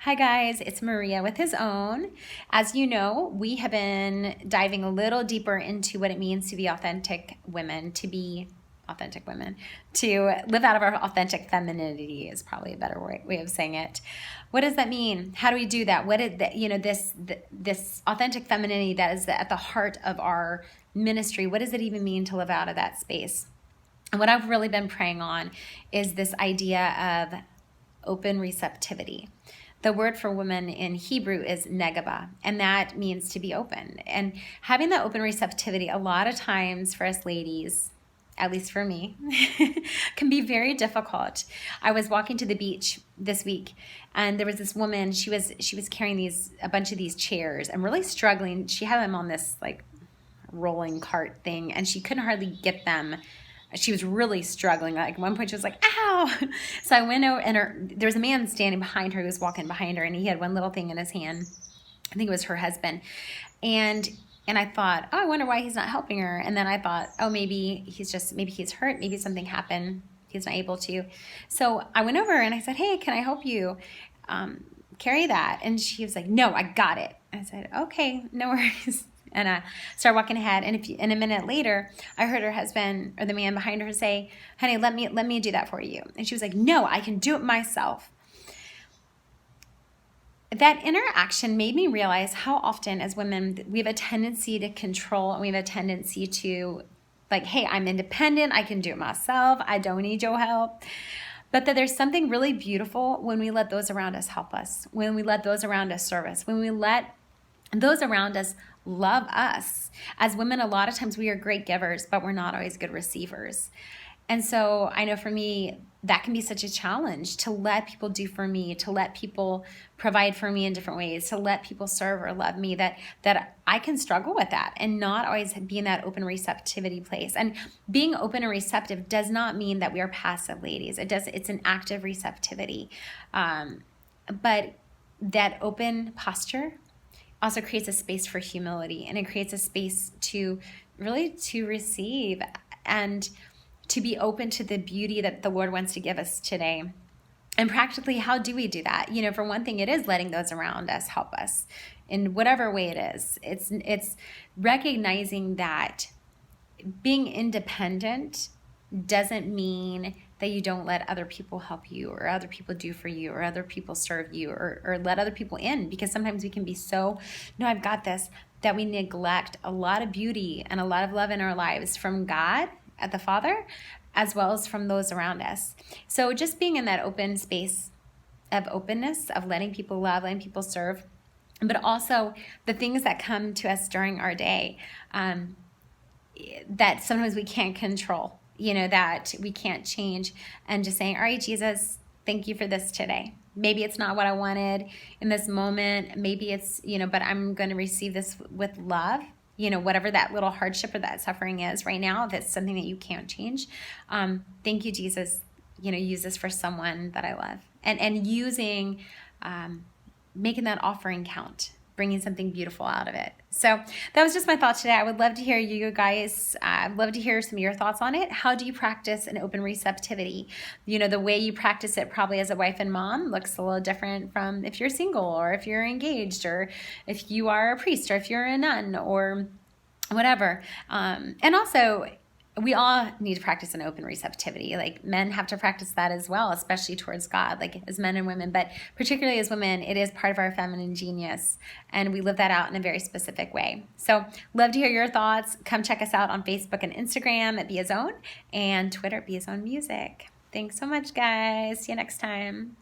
Hi guys, it's Maria with His Own. As you know, we have been diving a little deeper into what it means to be authentic women, to live out of our authentic femininity is probably a better way of saying it. What does that mean? How do we do that? What is that, this authentic femininity that is at the heart of our ministry? What does it even mean to live out of that space? And what I've really been praying on is this idea of open receptivity. The word for woman in Hebrew is negaba, and that means to be open. And having that open receptivity, a lot of times for us ladies, at least for me, can be very difficult. I was walking to the beach this week, and there was this woman. She was carrying a bunch of these chairs and really struggling. She had them on this like rolling cart thing, and she couldn't hardly get them. She was really struggling. Like at one point she was like, ow. So I went over and there was a man standing behind her who was walking behind her, and he had one little thing in his hand. I think it was her husband. And I thought, oh, I wonder why he's not helping her. And then I thought, oh, maybe he's hurt. Maybe something happened. He's not able to. So I went over and I said, hey, can I help you carry that? And she was like, no, I got it. I said, okay, no worries. And I started walking ahead, and a minute later, I heard her husband or the man behind her say, honey, let me do that for you. And she was like, no, I can do it myself. That interaction made me realize how often as women, we have a tendency to control, and we have a tendency to like, hey, I'm independent. I can do it myself. I don't need your help. But that there's something really beautiful when we let those around us help us, when we let those around us serve us, when we let those around us love us. As women, a lot of times we are great givers, but we're not always good receivers. And so I know for me, that can be such a challenge to let people do for me, to let people provide for me in different ways, to let people serve or love me, that I can struggle with that and not always be in that open receptivity place. And being open and receptive does not mean that we are passive ladies. It's an active receptivity. But that open posture also creates a space for humility, and it creates a space to receive and to be open to the beauty that the Lord wants to give us today. And practically, how do we do that? For one thing, it is letting those around us help us in whatever way it is. It's recognizing that being independent doesn't mean that you don't let other people help you, or other people do for you, or other people serve you, or let other people in, because sometimes we can be so, no, I've got this, that we neglect a lot of beauty and a lot of love in our lives from God, at the Father, as well as from those around us. So just being in that open space of openness, of letting people love, letting people serve, but also the things that come to us during our day that sometimes we can't control, that we can't change, and just saying, all right, Jesus, thank you for this today. Maybe it's not what I wanted in this moment. Maybe it's, but I'm going to receive this with love, whatever that little hardship or that suffering is right now, that's something that you can't change. Thank you, Jesus, use this for someone that I love, and using, making that offering count, bringing something beautiful out of it. So that was just my thought today. I would love to hear you guys. I'd love to hear some of your thoughts on it. How do you practice an open receptivity? The way you practice it probably as a wife and mom looks a little different from if you're single, or if you're engaged, or if you are a priest, or if you're a nun, or whatever. And also, we all need to practice an open receptivity. Like, men have to practice that as well, especially towards God, like as men and women, but particularly as women, it is part of our feminine genius, and we live that out in a very specific way. So love to hear your thoughts. Come check us out on Facebook and Instagram at Be His Own, and Twitter, Be His Own Music. Thanks so much, guys. See you next time.